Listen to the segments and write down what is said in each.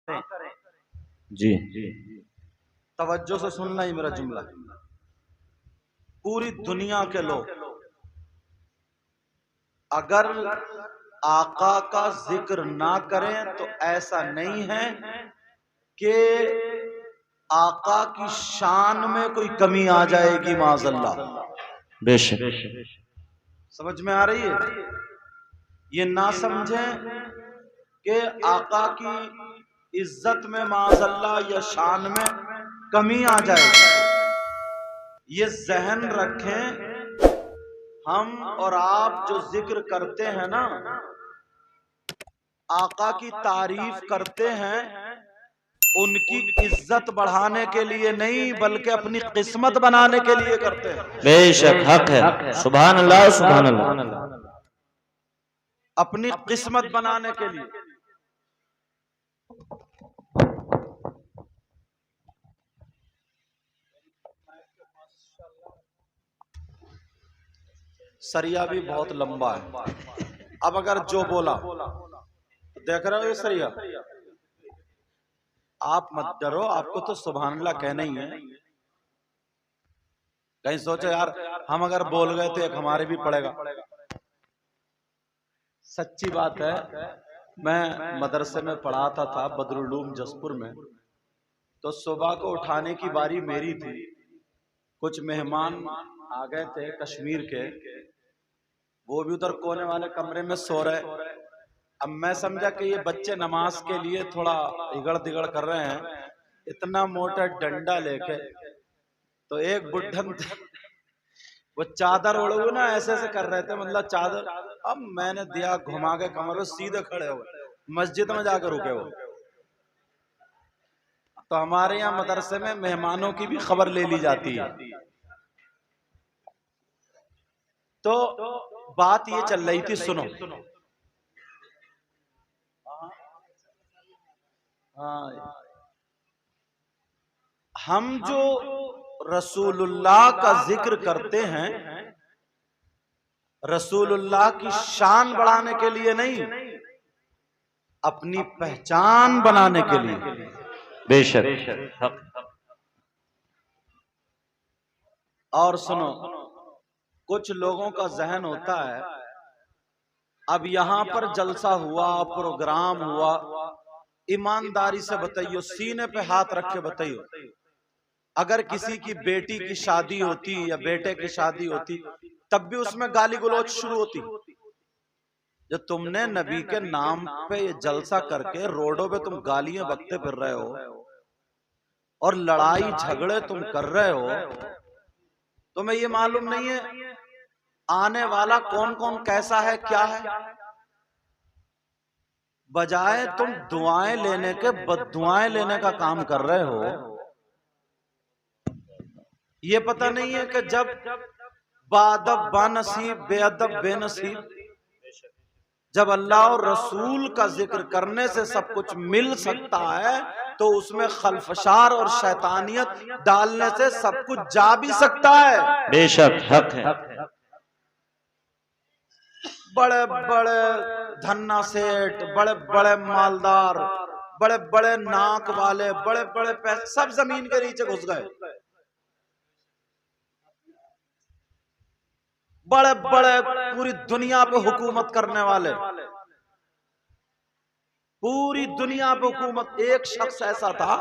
जी तवज्जो से सुनना ही मेरा जुमला। पूरी दुनिया के लोग अगर आका का जिक्र ना करें तो ऐसा नहीं है कि आका की शान में कोई कमी आ जाएगी माज़अल्लाह। बेशक। समझ में आ रही है? ये ना समझें कि आका की इज्जत में माज़अल्लाह या शान में कमी आ जाएगी। ये जहन रखें, हम और आप जो जिक्र करते हैं ना, आका की तारीफ करते हैं उनकी इज्जत बढ़ाने के लिए नहीं बल्कि अपनी किस्मत बनाने के लिए करते हैं। बेशक हक है। सुभान अल्लाह सुभान अल्लाह। अपनी किस्मत बनाने के लिए। सरिया भी बहुत लंबा है। अब अगर जो बोला तो देख रहे हो ये सरिया, आप मत डरो, आपको तो सुभान अल्लाह कहना ही है। कहीं सोचो यार हम अगर बोल गए तो एक हमारे भी पड़ेगा। सच्ची बात है, मैं मदरसे में पढ़ाता था बदरुल उलूम जसपुर में, तो सुबह को उठाने की बारी मेरी थी। कुछ मेहमान आ गए थे कश्मीर के, वो भी उधर कोने वाले कमरे में सो रहे। अब मैं समझा कि ये बच्चे नमाज के लिए थोड़ा इगड़ दिगड़ कर रहे हैं, इतना मोटा डंडा लेके। तो एक बुढ़न वो चादर ओढ़े ना ऐसे ऐसे कर रहे थे, मतलब चादर। अब मैंने दिया घुमा के कमर में, सीधे खड़े हो गए, मस्जिद में जाकर रुके वो। तो हमारे यहाँ मदरसे में मेहमानों की भी खबर ले ली जाती है। तो बात ये चल रही थी, सुनो। हाँ, हम जो रसूलुल्लाह का जिक्र करते हैं, रसूलुल्लाह की शान बढ़ाने के लिए नहीं, अपनी पहचान बनाने के लिए। बेशक। और सुनो, कुछ लोगों का जहन होता है, अब यहां पर जलसा हुआ, प्रोग्राम हुआ, ईमानदारी से बताइयो, सीने पे हाथ रख के बताइयो, अगर किसी की बेटी की शादी होती या बेटे की शादी होती तब भी उसमें गाली गलौज शुरू होती। जो तुमने नबी के नाम पे ये जलसा करके रोडों पे तुम गालियां बकते फिर रहे हो और लड़ाई झगड़े तुम कर रहे हो, तुम्हें ये मालूम नहीं है आने वाला कौन कौन कैसा है, क्या है। बजाय तुम दुआएं लेने के बद्दुआएं लेने का काम कर रहे हो। ये पता नहीं है कि जब बादब बानसीब बेअदब बेनसीब, जब अल्लाह और रसूल का जिक्र करने से सब कुछ मिल सकता है तो उसमें खलफशार और शैतानियत डालने से सब कुछ जा भी सकता है। बेशक हक है। बड़े बड़े धन्ना सेठ, बड़े बड़े मालदार, बड़े बड़े नाक वाले, बड़े बड़े पैसे, सब जमीन के नीचे घुस गए। बड़े बड़े पूरी दुनिया पे हुकूमत करने वाले, पूरी दुनिया पे हुकूमत। एक शख्स ऐसा था,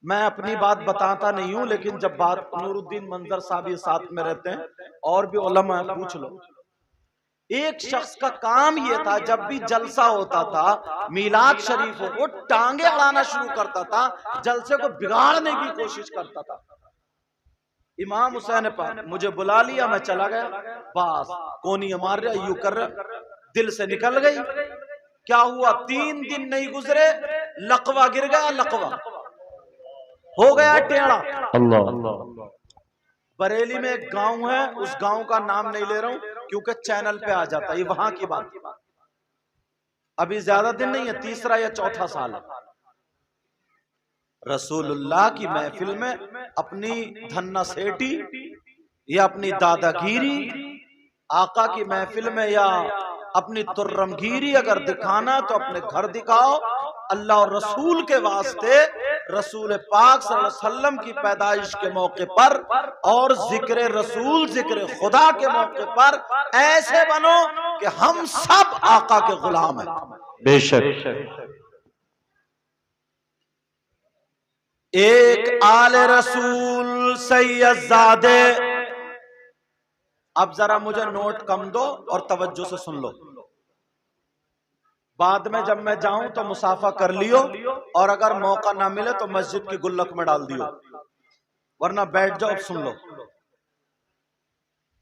मैं अपनी बात बताता नहीं हूं, लेकिन जब बात नूरुद्दीन मंजर साहब ये साथ में रहते हैं और भी उलमा है, पूछ लो। एक शख्स का काम ये था, जब भी जलसा होता था मीलाद शरीफ हो, वो टांगे अड़ाना शुरू करता था, जलसे को बिगाड़ने की कोशिश करता था। इमाम हुसैन पाक मुझे बुला लिया, मैं चला गया, बस कोनी मार रहा, यूं कर रहा, दिल से निकल गई। क्या हुआ, 3 दिन नहीं गुजरे लकवा गिर गया, लकवा हो गया टेढ़ा। अल्लाह। बरेली में एक गांव है, उस गांव का नाम नहीं ले रहा हूं क्योंकि चैनल पे आ जाता, ये वहां की बात। अभी ज्यादा दिन नहीं है, तीसरा या चौथा साल है। रसूलुल्लाह की महफिल में अपनी धन्ना सेठी या अपनी दादागिरी, आका की महफिल में या अपनी तुर्रमगिरी अगर दिखाना तो अपने घर दिखाओ, अल्लाह और रसूल के वास्ते, रसूल पाक सल्लल्लाहु अलैहि वसल्लम की पैदाइश के मौके पर और जिक्र रसूल, जिक्र खुदा के मौके पर ऐसे बनो कि हम सब आका के गुलाम हैं। बेशक। एक आले रसूल सैयदजादे। अब जरा मुझे नोट कम दो और तवज्जो से सुन लो। बाद में जब मैं जाऊं तो मुसाफा कर लियो, और अगर मौका ना मिले तो मस्जिद की गुल्लक में डाल दियो, वरना बैठ जाओ। अब सुन लो,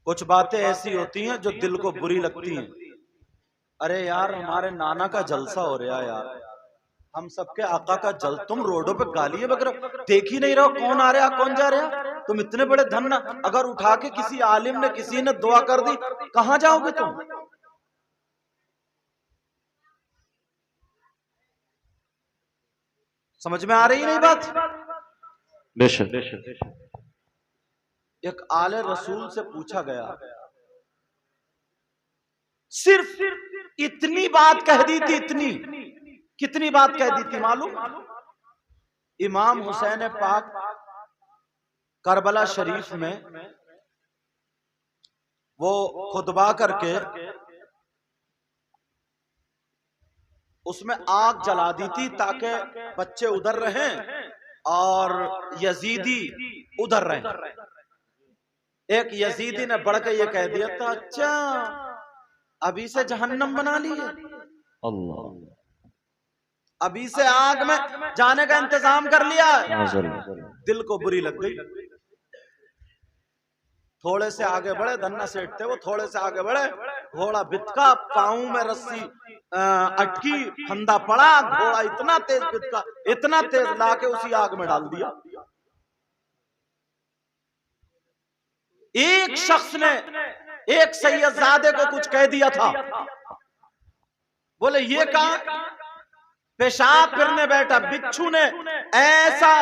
कुछ बातें ऐसी होती हैं जो दिल को बुरी लगती हैं। अरे यार, हमारे नाना का जलसा हो रहा है यार, हम सबके आका का जल, तुम रोडों पे गालियां वगैरह देख ही नहीं रहो, कौन आ रहा कौन जा रहा। तुम इतने बड़े धन्ना, अगर उठा के किसी आलिम ने, किसी ने दुआ कर दी, कहां जाओगे तुम? समझ में आ रही नहीं बात? बेशक। एक आले रसूल से पूछा गया, सिर्फ इतनी बात कह दी थी, इतनी, कितनी बात कह दी थी मालूम? इमाम हुसैन पाक करबला शरीफ में वो खुतबा करके उसमें आग जला दी थी ताकि बच्चे उधर रहें और यजीदी उधर रहें। एक यजीदी ने बढ़ के ये कह दिया था, अच्छा अभी से जहन्नम बना ली है, अल्लाह, अभी से आग में जाने का इंतजाम कर लिया है। दिल को बुरी लग गई। थोड़े से आगे बढ़े, धन्ना सेठ थे वो, थोड़े से आगे बढ़े, घोड़ा बितका, पांव में रस्सी अटकी, फंदा पड़ा, घोड़ा इतना तेज बितका, इतना तेज लाके उसी आग में डाल दिया। एक शख्स ने एक सैयदजादे को कुछ कह दिया था, बोले ये कहा, पेशाब करने बैठा, बिच्छू ने ऐसा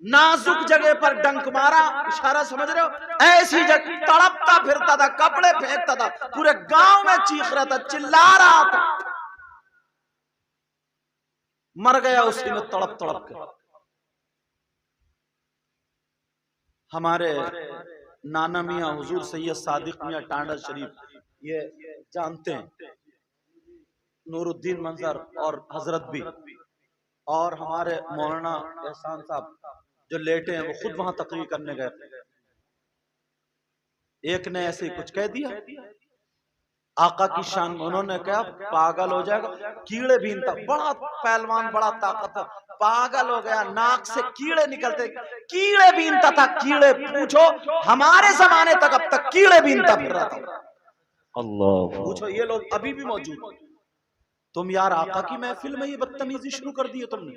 नाजुक जगह पर डंक मारा, इशारा समझ रहे हो, ऐसी जगह तड़पता फिरता था, कपड़े फेंकता था, पूरे गांव में चीख रहा था, चिल्ला रहा था, मर गया उसी में तड़प तड़प के। हमारे नाना मियां हुजूर सैयद सादिक मियां टांडा शरीफ ये जानते हैं, नूरुद्दीन मंजर और हजरत भी, और हमारे मौलाना एहसान साहब जो लेटे हैं वो खुद वहां तकरीर करने गए थे। एक ने ऐसे ही कुछ कह दिया आका की शान में, उन्होंने कहा पागल हो जाएगा, कीड़े बीनता, बड़ा पहलवान, बड़ा ताकत, पागल हो गया, नाक से कीड़े निकलते, कीड़े बीनता था, कीड़े, पूछो हमारे जमाने तक अब तक कीड़े बीनता फिर रहा था। अल्लाह, पूछो ये लोग अभी भी मौजूद। तुम यार आका की महफिल में ये बदतमीजी शुरू कर दी है तुमने।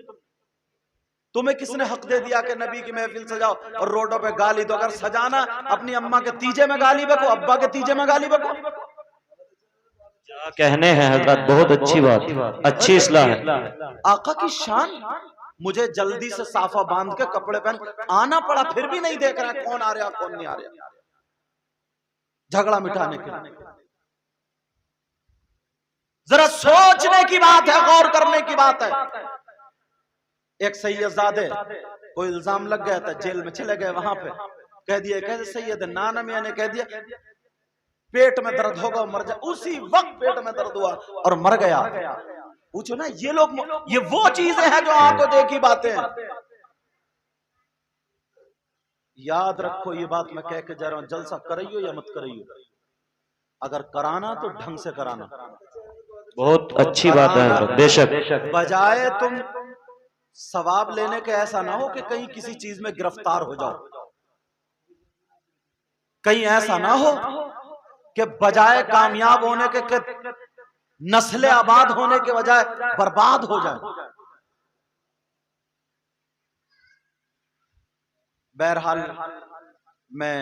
तुम्हें किसने हक दे दिया कि नबी की महफिल सजाओ और रोडों पे गाली दो? अगर सजाना, अपनी अम्मा के तीजे में गाली बको, अब्बा के तीजे में गाली बको। क्या कहने हैं हजरत, बहुत अच्छी बात, अच्छी इस्लाह है। आका की शान। मुझे जल्दी से साफा बांध के कपड़े पहन आना पड़ा, फिर भी नहीं देख रहा कौन आ रहा कौन नहीं आ रहा, झगड़ा मिटाने के लिए। जरा सोचने की बात है, गौर करने की बात है। एक सैयदजादे को इल्जाम लग गया था, जेल में चले गए, वहां पे कह दिया, कह सैयद नाना मियां ने कह दिया पेट में दर्द होगा मर जा, उसी वक्त पेट में दर्द हुआ और मर गया। पूछो ना, ये लोग, ये वो चीजें हैं जो आंखों देखी बातें हैं। याद रखो ये बात मैं कह के जा रहा हूं, जलसा करियो या मत करियो, अगर कराना तो ढंग से कराना। बहुत अच्छी बात है, बेशक। बजाय तुम सवाब लेने के ऐसा ना हो कि कहीं किसी चीज में गिरफ्तार हो जाओ, कहीं ऐसा ना हो कि बजाय कामयाब होने के नस्लें आबाद होने के बजाय बर्बाद हो जाए। बहरहाल मैं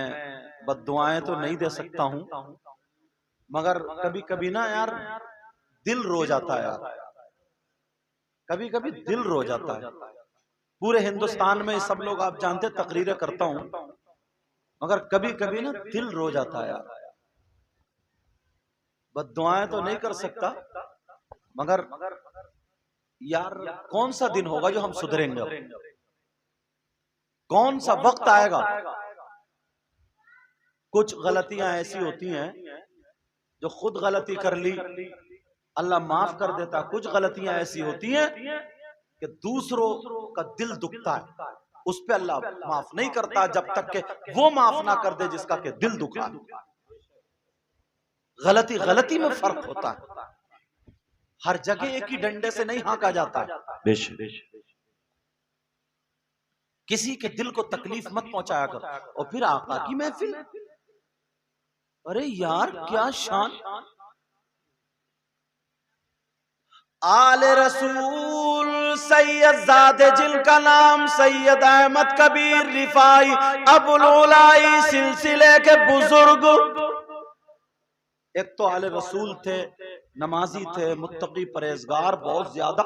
बद्दुआएं तो नहीं दे सकता हूं, मगर कभी कभी ना यार दिल रो जाता है यार, कभी कभी दिल रो जाता है। पूरे हिंदुस्तान में सब लोग आप जानते तकरीरें करता हूं, मगर कभी कभी ना दिल रो जाता है यार। बद्दुआएं तो नहीं कर सकता, मगर यार कौन सा दिन होगा जो हम सुधरेंगे? कौन सा वक्त आएगा? कुछ गलतियां ऐसी होती हैं जो खुद गलती कर ली अल्लाह माफ कर देता। कुछ गलतियां ऐसी होती हैं कि दूसरों का दिल दुखता है, उस पे अल्लाह माफ नहीं करता जब तक कि वो माफ ना कर दे जिसका के दिल दुखा। गलती गलती में फर्क होता है। हर जगह एक ही डंडे से नहीं हाँका जाता है। बेशक किसी के दिल को तकलीफ मत पहुंचाया कर। और फिर आका की महफिल, अरे यार क्या शान। आले रसूल सैयद ज़ादे जिनका नाम सैयद अहमद कबीर रिफाई अबुल उलाई सिलसिले के बुजुर्ग। एक तो आले रसूल थे, नमाजी थे, मुत्तकी परहेजगार बहुत ज्यादा।